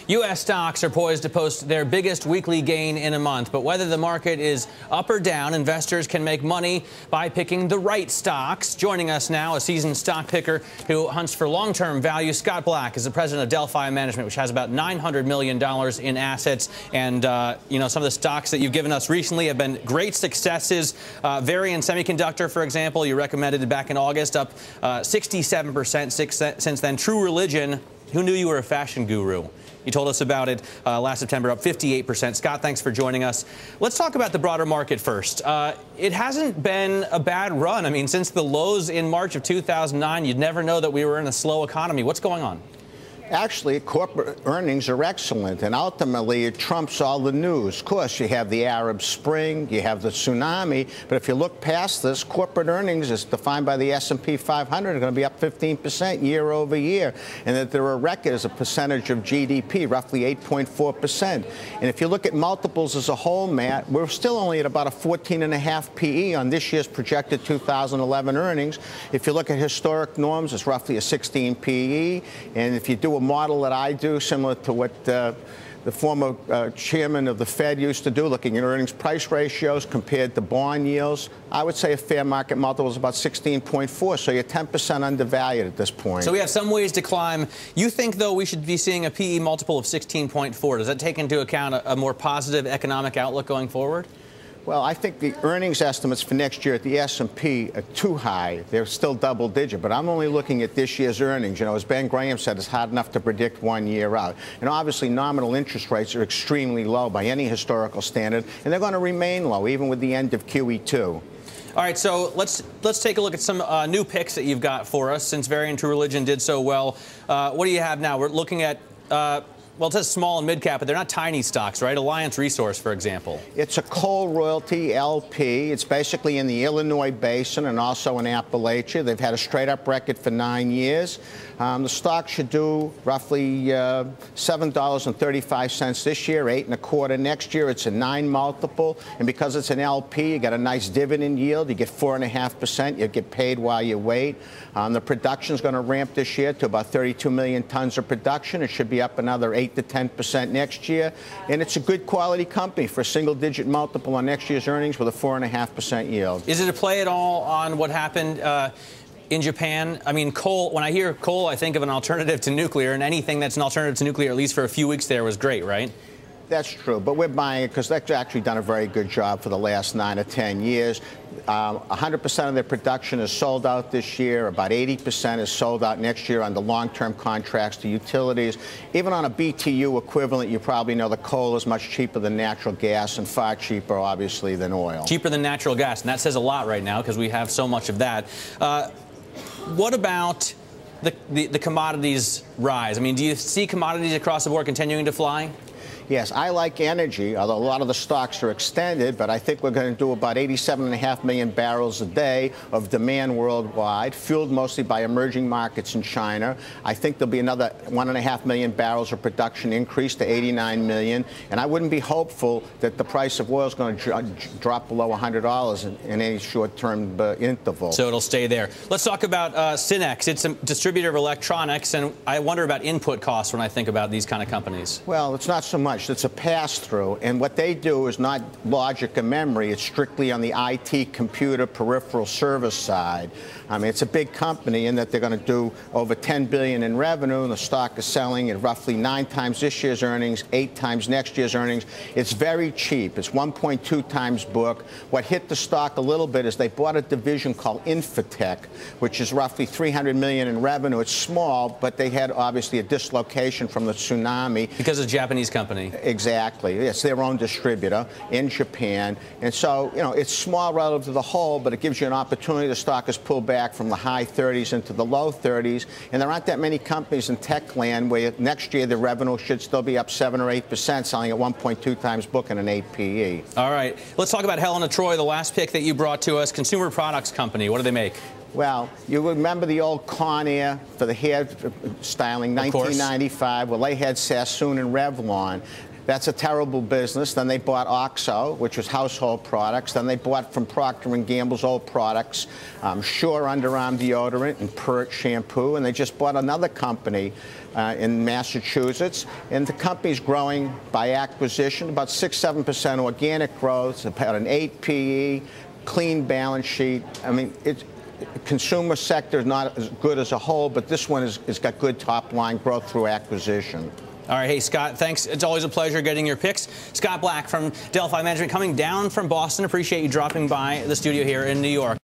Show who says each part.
Speaker 1: U.S. stocks are poised to post their biggest weekly gain in a month. But whether the market is up or down, investors can make money by picking the right stocks. Joining us now, a seasoned stock picker who hunts for long-term value. Scott Black is the president of Delphi Management, which has about $900 million in assets. And, some of the stocks that you've given us recently have been great successes. Varian Semiconductor, for example, you recommended it back in August, up 67% since then. True Religion, who knew you were a fashion guru? You told us about it last September, up 58%. Scott, thanks for joining us. Let's talk about the broader market first. It hasn't been a bad run. I mean, since the lows in March of 2009, you'd never know that we were in a slow economy. What's going on?
Speaker 2: Actually, corporate earnings are excellent, and ultimately it trumps all the news. Of course, you have the Arab Spring, you have the tsunami, but if you look past this, corporate earnings, as defined by the S&P 500, are going to be up 15% year over year, and that they're a record as a percentage of GDP, roughly 8.4%. And if you look at multiples as a whole, Matt, we're still only at about a 14.5 PE on this year's projected 2011 earnings. If you look at historic norms, it's roughly a 16 PE, and if you do a model that I do, similar to what the former chairman of the Fed used to do, looking at earnings price ratios compared to bond yields, I would say a fair market multiple is about 16.4, so you're 10% undervalued at this point.
Speaker 1: So we have some ways to climb. You think, though, we should be seeing a PE multiple of 16.4. Does that take into account a more positive economic outlook going forward?
Speaker 2: Well, I think the earnings estimates for next year at the S&P are too high. They're still double-digit, but I'm only looking at this year's earnings. You know, as Ben Graham said, it's hard enough to predict 1 year out. And obviously, nominal interest rates are extremely low by any historical standard, and they're going to remain low, even with the end of QE2.
Speaker 1: All right, so let's take a look at some new picks that you've got for us since Varian True Religion did so well. What do you have now? We're looking at well, it says small and mid-cap, but they're not tiny stocks, right? Alliance Resource, for example.
Speaker 2: It's a coal royalty LP. It's basically in the Illinois Basin and also in Appalachia. They've had a straight-up record for 9 years. The stock should do roughly $7.35 this year, 8.25 next year. It's a 9 multiple, and because it's an LP, you get a nice dividend yield. You get 4.5%. You get paid while you wait. The production's going to ramp this year to about 32 million tons of production. It should be up another 8 to 10% next year, and it's a good quality company for a single-digit multiple on next year's earnings with a 4.5% yield.
Speaker 1: Is it a play at all on what happened in Japan? I mean, coal, when I hear coal, I think of an alternative to nuclear, and anything that's an alternative to nuclear, at least for a few weeks there, was great, right?
Speaker 2: That's true, but we're buying it because they've actually done a very good job for the last 9 or 10 years. 100% of their production is sold out this year. About 80% is sold out next year under long-term contracts to utilities. Even on a BTU equivalent, you probably know the coal is much cheaper than natural gas and far cheaper, obviously, than oil.
Speaker 1: Cheaper than natural gas, and that says a lot right now because we have so much of that. What about the commodities rise? I mean, do you see commodities across the board continuing to fly?
Speaker 2: Yes, I like energy, although a lot of the stocks are extended, but I think we're going to do about 87.5 million barrels a day of demand worldwide, fueled mostly by emerging markets in China. I think there'll be another 1.5 million barrels of production increase to 89 million, and I wouldn't be hopeful that the price of oil is going to drop below $100 in any short-term interval.
Speaker 1: So it'll stay there. Let's talk about Synnex. It's a distributor of electronics, and I wonder about input costs when I think about these kind of companies.
Speaker 2: Well, it's not so much. It's a pass-through, and what they do is not logic and memory. It's strictly on the IT computer peripheral service side. I mean, it's a big company in that they're going to do over $10 billion in revenue, and the stock is selling at roughly 9 times this year's earnings, 8 times next year's earnings. It's very cheap. It's 1.2 times book. What hit the stock a little bit is they bought a division called Infotech, which is roughly $300 million in revenue. It's small, but they had obviously a dislocation from the tsunami.
Speaker 1: Because it's a Japanese company.
Speaker 2: Exactly. It's their own distributor in Japan. And so, you know, it's small relative to the whole, but it gives you an opportunity. The stock has pulled back from the high 30s into the low 30s. And there aren't that many companies in tech land where next year the revenue should still be up 7 or 8%, selling at 1.2 times book and an 8 PE. All
Speaker 1: right. Let's talk about Helen of Troy, the last pick that you brought to us. Consumer products company. What do they make?
Speaker 2: Well, you remember the old Conair for the hair styling, 1995. Well, they had Sassoon and Revlon. That's a terrible business. Then they bought OXO, which was household products. Then they bought from Procter & Gamble's old products, Sure underarm deodorant and Pert shampoo. And they just bought another company in Massachusetts. And the company's growing by acquisition, about 6-7% organic growth, about an 8 PE, clean balance sheet. I mean, consumer sector is not as good as a whole, but this one has got good top-line growth through acquisition.
Speaker 1: All right. Hey, Scott, thanks. It's always a pleasure getting your picks. Scott Black from Delphi Management coming down from Boston. Appreciate you dropping by the studio here in New York.